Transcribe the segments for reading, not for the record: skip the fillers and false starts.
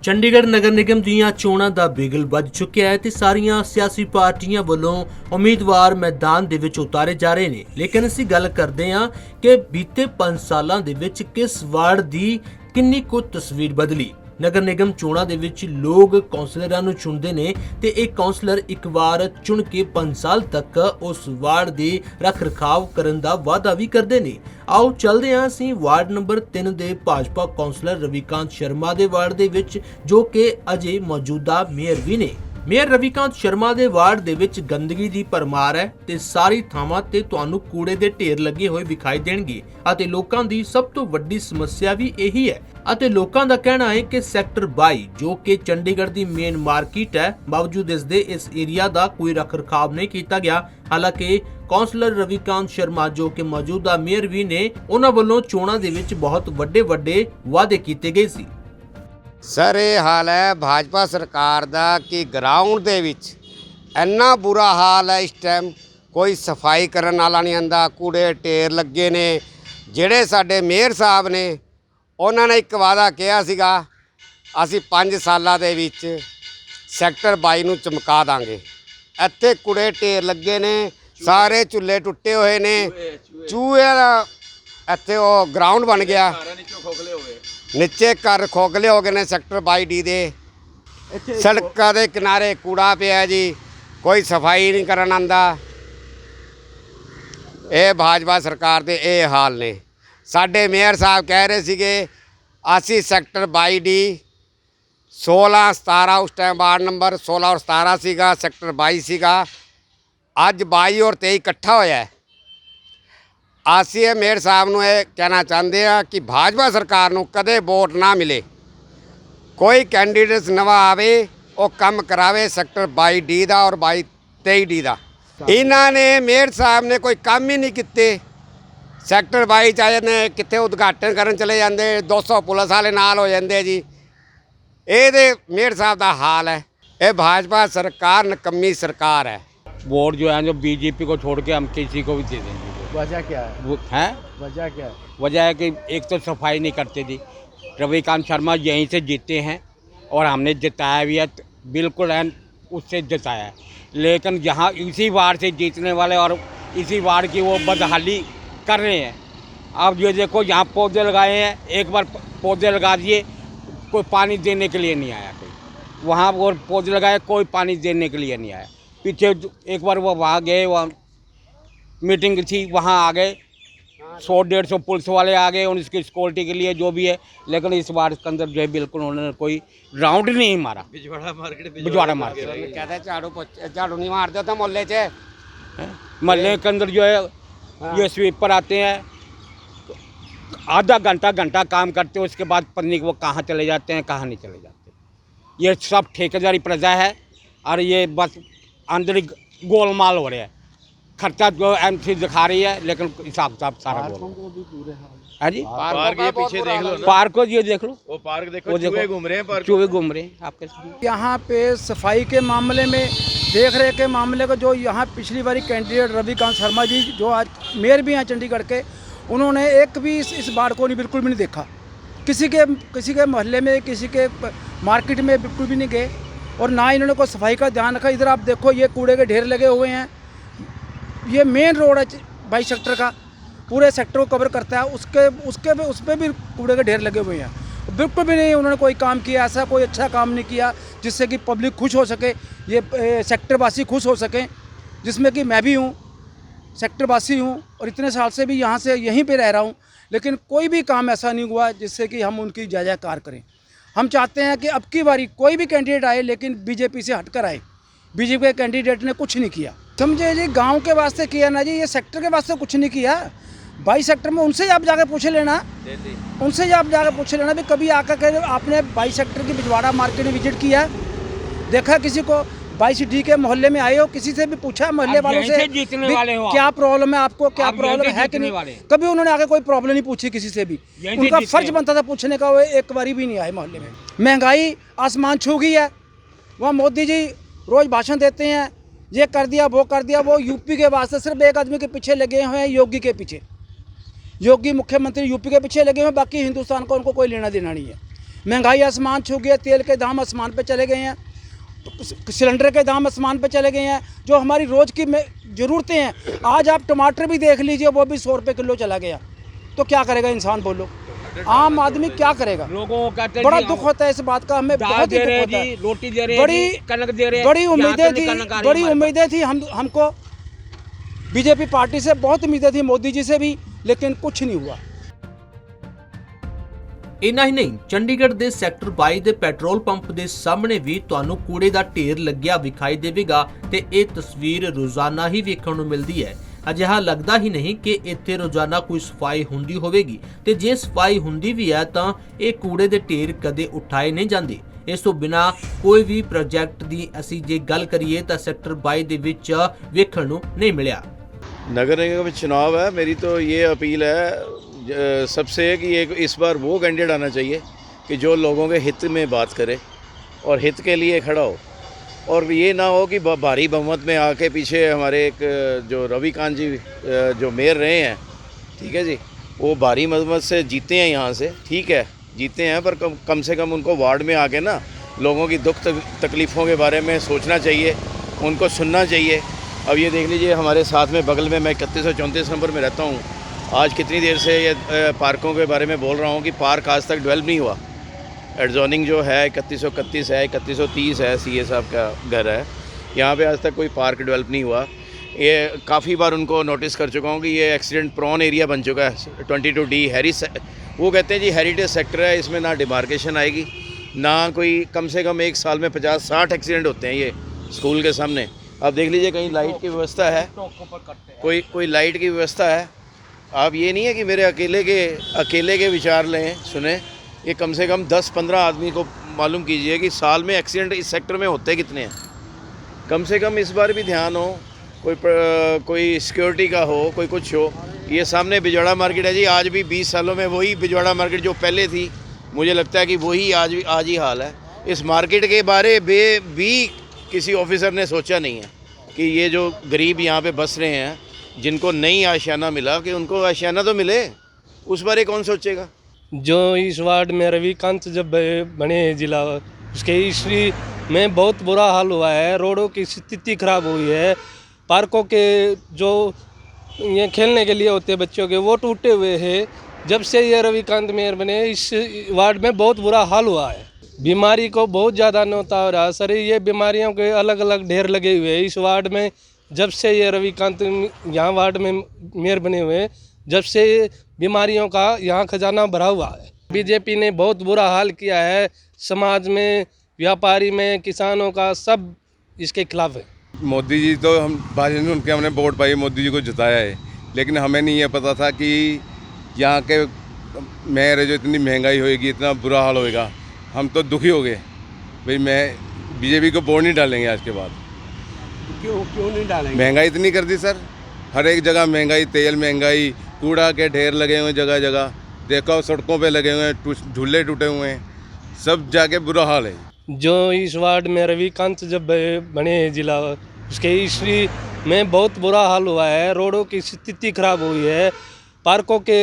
ਚੰਡੀਗੜ੍ਹ ਨਗਰ ਨਿਗਮ ਦੀਆਂ ਚੋਣਾਂ ਦਾ ਬਿਗਲ ਵੱਜ ਚੁੱਕਿਆ ਹੈ ਤੇ ਸਾਰੀਆਂ ਸਿਆਸੀ ਪਾਰਟੀਆਂ ਵੱਲੋਂ ਉਮੀਦਵਾਰ ਮੈਦਾਨ ਦੇ ਵਿੱਚ ਉਤਾਰੇ ਜਾ ਰਹੇ ਨੇ। ਲੇਕਿਨ ਅਸੀਂ ਗੱਲ ਕਰਦੇ ਹਾਂ ਕਿ ਬੀਤੇ 5 ਸਾਲਾਂ ਦੇ ਵਿੱਚ ਕਿਸ ਵਾਰਡ ਦੀ ਕਿੰਨੀ ਕੁ ਤਸਵੀਰ ਬਦਲੀ। ਨਗਰ ਨਿਗਮ ਚੋਣਾਂ ਦੇ ਵਿੱਚ ਲੋਕ ਕੌਂਸਲਰਾਂ ਨੂੰ ਚੁਣਦੇ ਨੇ ਤੇ ਇਹ ਕੌਂਸਲਰ ਇੱਕ ਵਾਰ ਚੁਣ ਕੇ 5 ਸਾਲ ਤੱਕ ਉਸ ਵਾਰਡ ਦੀ ਰੱਖ ਰਖਾਵ ਕਰਨ ਦਾ ਵਾਅਦਾ ਵੀ ਕਰਦੇ ਨੇ। ਆਓ ਚੱਲਦੇ ਹਾਂ ਅਸੀਂ ਵਾਰਡ ਨੰਬਰ 3 ਦੇ ਭਾਜਪਾ ਕੌਂਸਲਰ ਰਵੀਕਾਂਤ ਸ਼ਰਮਾ ਦੇ ਵਾਰਡ ਦੇ ਵਿੱਚ, ਜੋ ਕਿ ਅਜੇ ਮੌਜੂਦਾ ਮੇਅਰ ਵੀ ਨੇ। ਮੇਅਰ ਰਵੀਕਾਂਤ ਸ਼ਰਮਾ ਦੇ ਵਾਰਡ ਦੇ ਵਿੱਚ ਗੰਦਗੀ ਦੀ ਭਰਮਾਰ ਹੈ ਤੇ ਸਾਰੀ ਥਾਵਾਂ ਤੇ ਤੁਹਾਨੂੰ ਕੂੜੇ ਦੇ ਢੇਰ ਲੱਗੇ ਹੋਏ ਵਿਖਾਈ ਦੇਣਗੇ ਅਤੇ ਲੋਕਾਂ ਦੀ ਸਭ ਤੋਂ ਵੱਡੀ ਸਮੱਸਿਆ ਵੀ ਇਹੀ ਹੈ। ਅਤੇ ਲੋਕਾਂ ਦਾ ਕਹਿਣਾ ਹੈ ਕਿ ਸੈਕਟਰ 22 ਜੋ ਕਿ ਚੰਡੀਗੜ੍ਹ ਦੀ ਮੇਨ ਮਾਰਕੀਟ ਹੈ, ਬਾਵਜੂਦ ਇਸ ਦੇ ਇਸ ਏਰੀਆ ਦਾ ਕੋਈ ਰੱਖ ਰਖਾਵ ਨਹੀਂ ਕੀਤਾ ਗਿਆ। ਹਾਲਾਂਕਿ ਕੌਂਸਲਰ ਰਵੀਕਾਂਤ ਸ਼ਰਮਾ ਜੋ ਕਿ ਮੌਜੂਦਾ ਮੇਅਰ ਵੀ ਨੇ, ਉਹਨਾਂ ਵੱਲੋਂ ਚੋਣਾਂ ਦੇ ਵਿੱਚ ਬਹੁਤ ਵੱਡੇ ਵਾਅਦੇ ਕੀਤੇ ਗਏ ਸੀ। सर ये हाल है भाजपा सरकार दा कि ग्राउंड दे विच इन्ना बुरा हाल है इस टाइम, कोई सफाई करन वाला नहीं आंदा, कूड़े ढेर लगे ने। ਜਿਹੜੇ ਸਾਡੇ ਮੇਅਰ ਸਾਹਿਬ ਨੇ ਉਹਨਾਂ ਨੇ ਇੱਕ ਵਾਅਦਾ ਕਿਹਾ ਸੀਗਾ, ਅਸੀਂ 5 ਸਾਲਾਂ ਦੇ ਵਿੱਚ ਸੈਕਟਰ 22 ਨੂੰ ਚਮਕਾ ਦਾਂਗੇ। ਇੱਥੇ ਕੂੜੇ ਢੇਰ ਲੱਗੇ ਨੇ, ਸਾਰੇ ਚੁੱਲ੍ਹੇ ਟੁੱਟੇ ਹੋਏ ਨੇ, ਚੂਹੇ ਦਾ ਇੱਥੇ ਉਹ ਗਰਾਊਂਡ ਬਣ ਗਿਆ, नीचे घर खोखले हो गए ने। सैक्टर 22D दे सड़कों के किनारे कूड़ा पिया जी, कोई सफाई नहीं करन आंदा। ये भाजपा सरकार दे ये हाल ने। साडे मेयर साहब कह रहे सीगे असी सैक्टर 22D 16 17 उस टाइम वार्ड नंबर 16 और 17 सीगा, सैक्टर 22 सीगा, अज 22 और 23 इकट्ठा होया है। ਅਸੀਂ ਇਹ ਮੇਅਰ ਸਾਹਿਬ ਨੂੰ ਇਹ ਕਹਿਣਾ ਚਾਹੁੰਦੇ ਆ ਕਿ ਭਾਜਪਾ ਸਰਕਾਰ ਨੂੰ ਕਦੇ ਵੋਟ ਨਾ ਮਿਲੇ, ਕੋਈ ਕੈਂਡੀਡੇਟ ਨਵਾਂ ਆਵੇ ਉਹ ਕੰਮ ਕਰਾਵੇ ਸੈਕਟਰ 22D ਦਾ ਔਰ 23D ਦਾ। ਇਹਨਾਂ ਨੇ ਮੇਅਰ ਸਾਹਿਬ ਨੇ ਕੋਈ ਕੰਮ ਹੀ ਨਹੀਂ ਕੀਤੇ। ਸੈਕਟਰ 22 ਚ ਆਏ ਨੇ, ਕਿੱਥੇ ਉਦਘਾਟਨ ਕਰਨ ਚਲੇ ਜਾਂਦੇ, 200 ਪੁਲਿਸ ਵਾਲੇ ਨਾਲ ਹੋ ਜਾਂਦੇ ਜੀ। ਇਹਦੇ ਮੇਅਰ ਸਾਹਿਬ ਦਾ ਹਾਲ है। ये भाजपा सरकार निकम्मी सरकार है। वोट जो है जो बीजेपी को छोड़ के हम किसी को भी दे देंगे। वजह क्या है? वो है वजह क्या है? वजह है कि एक तो सफाई नहीं करते थी। रविकांत शर्मा यहीं से जीते हैं और हमने जिताया भी है, बिल्कुल है उससे जिताया है। लेकिन यहाँ इसी वार्ड से जीतने वाले और इसी वार्ड की वो बदहाली कर रहे हैं। अब ये देखो यहाँ पौधे लगाए हैं, एक बार पौधे लगा दिए, कोई पानी देने के लिए नहीं आया कोई। वहाँ और पौधे लगाए, कोई पानी देने के लिए नहीं आया। पीछे एक बार वो वहाँ गए, वहाँ मीटिंग थी, वहाँ आ गए 100-150 पुलिस वाले आ गए और इसकी सिक्योरिटी के लिए जो भी है। लेकिन इस बार के अंदर जो है बिल्कुल उन्होंने कोई राउंड नहीं मारा। बिजवाड़ा मार्केट कहते झाड़ू नहीं मारते थे मोहल्ले से। मोहल्ले के अंदर जो है ये स्वीपर आते हैं, आधा घंटा काम करते हैं, उसके बाद पता नहीं वो कहाँ चले जाते हैं कहाँ नहीं चले जाते। ये सब ठेकेदारी प्रजा है और ये बस अंदर गोलमाल हो रहा है। खर्चा जो MC दिखा रही है लेकिन हिसाब सारा है जी। पार्क ये पीछे देख लो, पार्क को ये देख लो, वो पार्क देखो, चूहे घूम रहे हैं, चूहे घूम रहे हैं आपके सामने। यहाँ पे सफाई के मामले में, देख रेख के मामले को, जो यहाँ पिछली बारी कैंडिडेट रविकांत शर्मा जी जो आज मेयर भी हैं चंडीगढ़ के, उन्होंने एक भी इस वार्ड को बिल्कुल भी नहीं देखा। किसी के मोहल्ले में, किसी के मार्केट में बिल्कुल भी नहीं गए और ना इन्होंने कोई सफाई का ध्यान रखा। इधर आप देखो ये कूड़े के ढेर लगे हुए हैं। ये मेन रोड है 22 सेक्टर का, पूरे सेक्टर को कवर करता है। उस पर भी कूड़े के ढेर लगे हुए हैं। बिल्कुल भी नहीं उन्होंने कोई काम किया, ऐसा कोई अच्छा काम नहीं किया जिससे कि पब्लिक खुश हो सके, ये सेक्टर वासी खुश हो सकें, जिसमें कि मैं भी हूँ, सेक्टर वासी हूँ और इतने साल से भी यहाँ से यहीं पे रह रहा हूँ। लेकिन कोई भी काम ऐसा नहीं हुआ जिससे कि हम उनकी जय-जयकार करें। हम चाहते हैं कि अब की बारी कोई भी कैंडिडेट आए लेकिन बीजेपी से हटकर आए। बीजेपी के कैंडिडेट ने कुछ नहीं किया, समझे जी, गांव के वास्ते किया ना जी, ये सेक्टर के वास्ते कुछ नहीं किया। 22 सेक्टर में उनसे आप जाके पूछ लेना, उनसे आप जाके पूछ लेना भी कभी आकर आपने 22 सेक्टर की बिजवाड़ा मार्केट में विजिट किया, देखा किसी को 22D के मोहल्ले में आए हो, किसी से भी पूछा मोहल्ले वालों से क्या प्रॉब्लम है आपको, क्या प्रॉब्लम है कि नहीं? कभी उन्होंने आगे कोई प्रॉब्लम नहीं पूछी किसी से भी। उनका फर्ज बनता था पूछने का, वो एक बारी भी नहीं आए मोहल्ले में। महंगाई आसमान छू गई है। वहाँ मोदी जी रोज़ भाषण देते हैं, ये कर दिया वो कर दिया। वो यूपी के वास्ते सिर्फ एक आदमी के पीछे लगे हुए हैं, योगी के पीछे। योगी मुख्यमंत्री यूपी के पीछे लगे हुए हैं, बाकी हिंदुस्तान को उनको कोई लेना देना नहीं है। महंगाई आसमान छू गई है, तेल के दाम आसमान पे चले गए हैं, तो सिलेंडर के दाम आसमान पे चले गए हैं। जो हमारी रोज़ की ज़रूरतें हैं, आज आप टमाटर भी देख लीजिए, वो भी 100 रुपये किलो चला गया। तो क्या करेगा इंसान, बोलो? आम आदमी क्या करेगा? लोगों को कहते बड़ा दुख होता है इस बात का, हमें बहुत ही दुख होता है। रोटी दे रहे हैं, कनक दे रहे हैं, बड़ी उम्मीदें थी हमको बीजेपी पार्टी से, बहुत उम्मीदें थी मोदी जी से भी, लेकिन कुछ नहीं हुआ। इन्ना ही नहीं, चंडीगढ़ ਦੇ ਸੈਕਟਰ 22 ਦੇ ਪੈਟਰੋਲ ਪੰਪ ਦੇ ਸਾਹਮਣੇ ਵੀ ਤੁਹਾਨੂੰ ਕੂੜੇ ਦਾ ਢੇਰ ਲੱਗਿਆ ਵਿਖਾਈ ਦੇਵੇਗਾ ਤੇ ਇਹ ਤਸਵੀਰ ਰੋਜ਼ਾਨਾ ਹੀ ਵੇਖਣ ਨੂੰ ਮਿਲਦੀ ਹੈ। ਅਜਿਹਾ ਲੱਗਦਾ ਹੀ ਨਹੀਂ ਕਿ ਇੱਥੇ ਰੋਜ਼ਾਨਾ ਕੋਈ ਸਫਾਈ ਹੁੰਦੀ ਹੋਵੇਗੀ ਤੇ ਜੇ ਸਫਾਈ ਹੁੰਦੀ ਵੀ ਹੈ ਤਾਂ ਇਹ ਕੂੜੇ ਦੇ ਢੇਰ ਕਦੇ ਉਠਾਏ ਨਹੀਂ ਜਾਂਦੇ। ਇਸ ਤੋਂ ਬਿਨਾ ਕੋਈ ਵੀ ਪ੍ਰੋਜੈਕਟ ਦੀ ਅਸੀਂ ਜੇ ਗੱਲ ਕਰੀਏ ਤਾਂ ਸੈਕਟਰ 22 ਦੇ ਵਿੱਚ ਵੇਖਣ ਨੂੰ ਨਹੀਂ ਮਿਲਿਆ। नगर निगम में चुनाव है, मेरी तो ये अपील है सबसे कि एक इस बार वो कैंडिडेट आना चाहिए कि जो लोगों के हित में बात करे और हित के लिए खड़ा हो, और ये ना हो कि भारी बहुमत में आके पीछे हमारे एक जो रविकांत जी जो मेयर रहे हैं, ठीक है जी, वो भारी बहुमत से जीते हैं यहाँ से, ठीक है जीते हैं, पर कम से कम उनको वार्ड में आके ना लोगों की दुख तकलीफ़ों के बारे में सोचना चाहिए, उनको सुनना चाहिए। अब ये देख लीजिए हमारे साथ में बगल में, मैं 3134 नंबर में रहता हूँ, आज कितनी देर से ये पार्कों के बारे में बोल रहा हूँ कि पार्क आज तक डेवलप नहीं हुआ। एडजॉनिंग जो है 3131 है, 3130 है, सीए साहब का घर है, यहाँ पे आज तक कोई पार्क डेवलप नहीं हुआ। ये काफ़ी बार उनको नोटिस कर चुका हूँ कि ये एक्सीडेंट प्रोन एरिया बन चुका है। 22D वो कहते हैं जी हेरिटेज सेक्टर है, इसमें ना डिमार्केशन आएगी, ना कोई, कम से कम एक साल में 50-60 एक्सीडेंट होते हैं ये स्कूल के सामने। अब देख लीजिए कहीं लाइट की व्यवस्था है, कोई लाइट की व्यवस्था है। आप ये नहीं है कि मेरे अकेले के विचार लें, सुने, ये कम से कम 10-15 आदमी को मालूम कीजिए कि साल में एक्सीडेंट इस सेक्टर में होते कितने हैं। कम से कम इस बार भी ध्यान हो, कोई सिक्योरिटी का हो, कोई कुछ हो। ये सामने बिजवाड़ा मार्केट है जी, आज भी 20 सालों में वही बिजवाड़ा मार्केट जो पहले थी, मुझे लगता है कि वही आज ही हाल है। इस मार्केट के बारे में भी किसी ऑफिसर ने सोचा नहीं है कि ये जो गरीब यहाँ पे बस रहे हैं, जिनको नई आशियाना मिला, कि उनको आशियाना तो मिले, उस बारे कौन सोचेगा। जो इस वार्ड में रविकांत जब बने जिला, उसके हिस्ट्री में बहुत बुरा हाल हुआ है, रोडों की स्थिति खराब हुई है, पार्कों के जो ये खेलने के लिए होते हैं बच्चों के, वो टूटे हुए हैं। जब से ये रविकांत मेयर बने, इस वार्ड में बहुत बुरा हाल हुआ है, बीमारी को बहुत ज़्यादा नोता हो रहा है सर। ये बीमारियों के अलग अलग ढेर लगे हुए हैं इस वार्ड में। जब से ये रविकांत यहाँ वार्ड में मेयर बने हुए हैं, जब से बीमारियों का यहाँ खजाना भरा हुआ है। बीजेपी ने बहुत बुरा हाल किया है, समाज में, व्यापारी में, किसानों का, सब इसके खिलाफ है। मोदी जी तो हम भाजपा उनके हमने वोट पाई, मोदी जी को जिताया है, लेकिन हमें नहीं ये पता था कि यहाँ के मेयर जो इतनी महंगाई होएगी, इतना बुरा हाल होएगा। हम तो दुखी हो गए भाई, मैं बीजेपी को वोट नहीं डालेंगे आज के बाद। क्यों नहीं डालेंगे? महंगाई इतनी कर दी सर, हर एक जगह महंगाई, तेल महंगाई, कूड़ा के ढेर लगे हुए जगह जगह, देखो सड़कों पे लगे हुए हैं, झूले टूटे हुए हैं, सब जाके बुरा हाल है। जो इस वार्ड में रविकांत जब बने जिला, उसके हिस्ट्री में बहुत बुरा हाल हुआ है, रोडों की स्थिति खराब हुई है, पार्कों के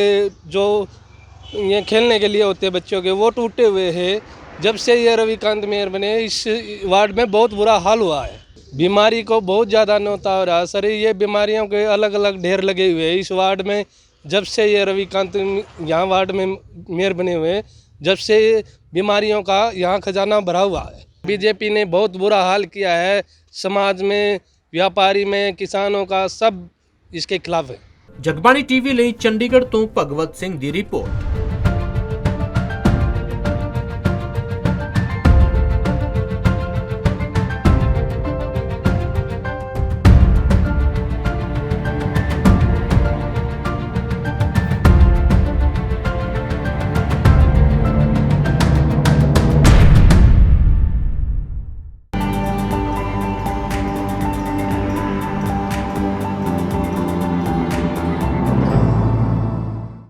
जो ये खेलने के लिए होते हैं बच्चों के, वो टूटे हुए हैं। जब से ये रविकांत मेयर बने, इस वार्ड में बहुत बुरा हाल हुआ है, बीमारी को बहुत ज़्यादा नोता हो रहा है सर। ये बीमारियों के अलग अलग ढेर लगे हुए हैं इस वार्ड में। जब से ये रविकांत यहाँ वार्ड में मेयर बने हुए हैं, जब से बीमारियों का यहाँ खजाना भरा हुआ है। बीजेपी ने बहुत बुरा हाल किया है, समाज में, व्यापारी में, किसानों का, सब इसके खिलाफ है। जगबानी टीवी ਲਈ ਚੰਡੀਗੜ੍ਹ ਤੋਂ ਭਗਵਤ ਸਿੰਘ ਦੀ ਰਿਪੋर्ट।